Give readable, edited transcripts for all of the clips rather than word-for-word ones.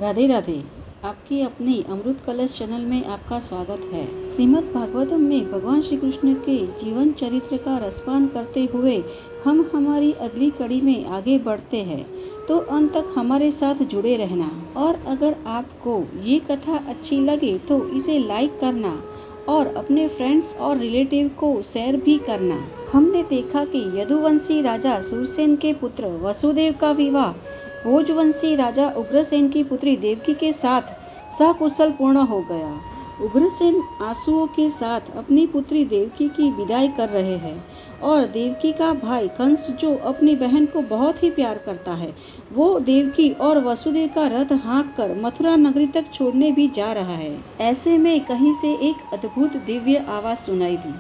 राधे राधे। आपकी अपनी अमृत कलश चैनल में आपका स्वागत है। श्रीमद् भागवतम में भगवान श्री कृष्ण के जीवन चरित्र का रसपान करते हुए हम हमारी अगली कड़ी में आगे बढ़ते हैं, तो अंत तक हमारे साथ जुड़े रहना। और अगर आपको ये कथा अच्छी लगे तो इसे लाइक करना और अपने फ्रेंड्स और रिलेटिव को शेयर भी करना। हमने देखा कि यदुवंशी राजा सूरसेन के पुत्र वसुदेव का विवाह भोजवंशी राजा उग्रसेन की पुत्री देवकी के साथ सकुशल पूर्ण हो गया। उग्रसेन आंसुओं के साथ अपनी पुत्री देवकी की विदाई कर रहे हैं और देवकी का भाई कंस, जो अपनी बहन को बहुत ही प्यार करता है, वो देवकी और वसुदेव का रथ हाँक कर मथुरा नगरी तक छोड़ने भी जा रहा है। ऐसे में कहीं से एक अद्भुत दिव्य आवाज सुनाई दी।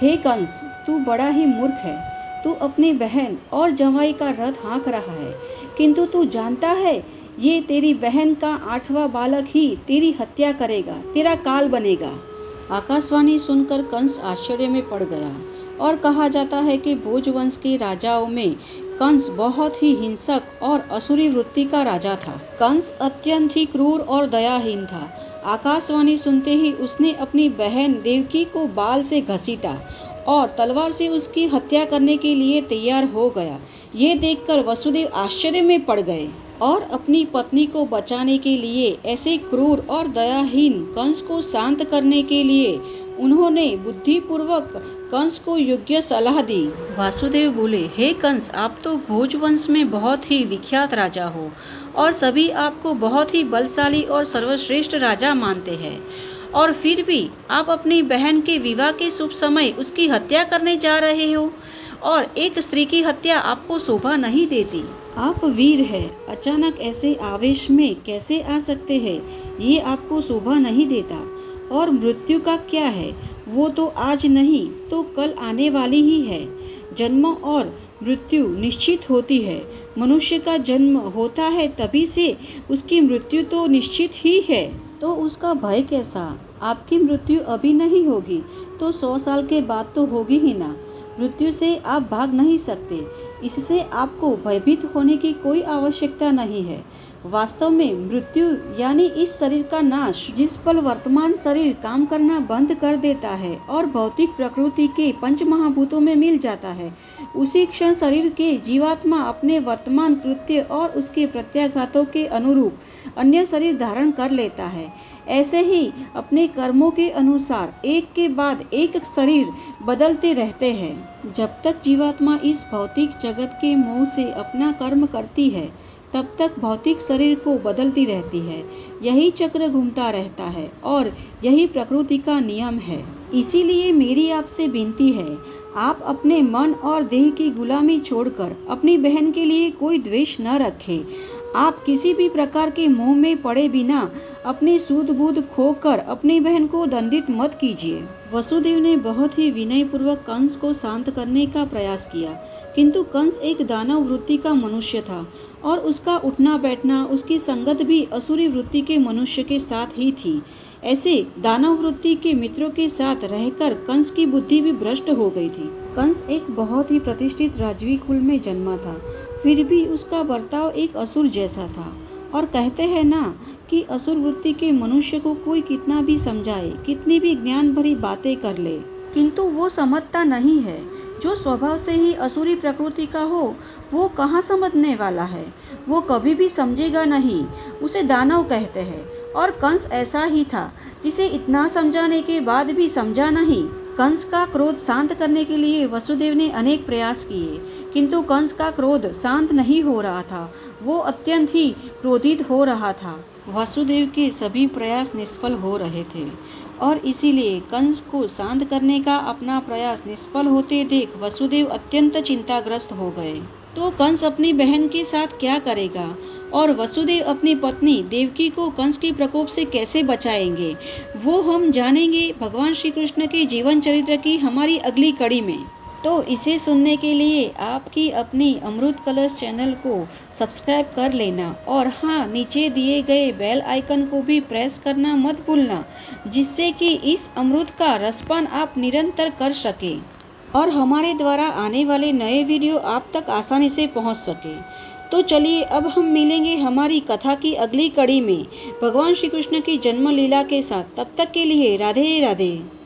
हे कंस, तू बड़ा ही मूर्ख है। तू अपनी बहन और जमाई का रथ हाँक रहा है, किंतु तू जानता है ये तेरी बहन का 8वां बालक ही तेरी हत्या करेगा, तेरा काल बनेगा। आकाशवाणी सुनकर कंस आश्चर्य में पड़ गया और कहा जाता है कि भोजवंश के राजाओं में कंस बहुत ही हिंसक और असुरी वृत्ति का राजा था। कंस अत्यंत ही क्रूर और दयाहीन था। आकाशवाणी सुनते ही उसने अपनी बहन देवकी को बाल से घसीटा और तलवार से उसकी हत्या करने के लिए तैयार हो गया। ये देखकर वसुदेव आश्चर्य में पड़ गए और अपनी पत्नी को बचाने के लिए ऐसे क्रूर और दयाहीन कंस को शांत करने के लिए उन्होंने बुद्धिपूर्वक कंस को योग्य सलाह दी। वासुदेव बोले, हे कंस, आप तो भोजवंश में बहुत ही विख्यात राजा हो और सभी आपको बहुत ही बलशाली और सर्वश्रेष्ठ राजा मानते हैं, और फिर भी आप अपनी बहन के विवाह के शुभ समय उसकी हत्या करने जा रहे हो, और एक स्त्री की हत्या आपको शोभा नहीं देती। आप वीर हैं, अचानक ऐसे आवेश में कैसे आ सकते हैं, ये आपको शोभा नहीं देता। और मृत्यु का क्या है, वो तो आज नहीं तो कल आने वाली ही है। जन्म और मृत्यु निश्चित होती है। मनुष्य का जन्म होता है तभी से उसकी मृत्यु तो निश्चित ही है, तो उसका भय कैसा। आपकी मृत्यु अभी नहीं होगी तो 100 साल के बाद तो होगी ही ना। मृत्यु से आप भाग नहीं सकते, इससे आपको भयभीत होने की कोई आवश्यकता नहीं है। वास्तव में मृत्यु यानी इस शरीर का नाश, जिस पल वर्तमान शरीर काम करना बंद कर देता है और भौतिक प्रकृति के पंच महाभूतों में मिल जाता है, उसी क्षण शरीर के जीवात्मा अपने वर्तमान कृत्य और उसके प्रत्याघातों के अनुरूप अन्य शरीर धारण कर लेता है। ऐसे ही अपने कर्मों के अनुसार एक के बाद एक शरीर बदलते रहते हैं। जब तक जीवात्मा इस भौतिक जगत के मोह से अपना कर्म करती है, तब तक भौतिक शरीर को बदलती रहती है। यही चक्र घूमता रहता है और यही प्रकृति का नियम है। इसीलिए मेरी आपसे विनती है, आप अपने मन और देह की गुलामी छोड़कर अपनी बहन के लिए कोई द्वेष न रखें। आप किसी भी प्रकार के मोह में पड़े बिना अपनी सूझ बूझ खोकर अपनी बहन को दंडित मत कीजिए। वसुदेव ने बहुत ही विनय पूर्वक कंस को शांत करने का प्रयास किया, किंतु कंस एक दानव वृत्ति का मनुष्य था और उसका उठना बैठना, उसकी संगत भी असुरी वृत्ति के मनुष्य के साथ ही थी। ऐसे दानव वृत्ति के मित्रों के साथ रहकर कंस की बुद्धि भी भ्रष्ट हो गई थी। कंस एक बहुत ही प्रतिष्ठित राजवी कुल में जन्मा था, फिर भी उसका बर्ताव एक असुर जैसा था। और कहते हैं ना कि असुर वृत्ति के मनुष्य को कोई कितना भी समझाए, कितनी भी ज्ञान भरी बातें कर ले, किंतु वो समझता नहीं है। जो स्वभाव से ही असुरी प्रकृति का हो, वो कहाँ समझने वाला है, वो कभी भी समझेगा नहीं, उसे दानव कहते हैं। और कंस ऐसा ही था, जिसे इतना समझाने के बाद भी समझा नहीं। कंस का क्रोध शांत करने के लिए वसुदेव ने अनेक प्रयास किए, किंतु कंस का क्रोध शांत नहीं हो रहा था, वो अत्यंत ही क्रोधित हो रहा था। वसुदेव के सभी प्रयास निष्फल हो रहे थे और इसीलिए कंस को शांत करने का अपना प्रयास निष्फल होते देख वसुदेव अत्यंत चिंताग्रस्त हो गए। तो कंस अपनी बहन के साथ क्या करेगा और वसुदेव अपनी पत्नी देवकी को कंस के प्रकोप से कैसे बचाएंगे, वो हम जानेंगे भगवान श्री कृष्ण के जीवन चरित्र की हमारी अगली कड़ी में। तो इसे सुनने के लिए आपकी अपनी अमृत कलश चैनल को सब्सक्राइब कर लेना, और हाँ, नीचे दिए गए बेल आइकन को भी प्रेस करना मत भूलना, जिससे कि इस अमृत का रसपान आप निरंतर कर सके और हमारे द्वारा आने वाले नए वीडियो आप तक आसानी से पहुंच सके। तो चलिए अब हम मिलेंगे हमारी कथा की अगली कड़ी में भगवान श्री कृष्ण की जन्म लीला के साथ। तब तक के लिए राधे राधे।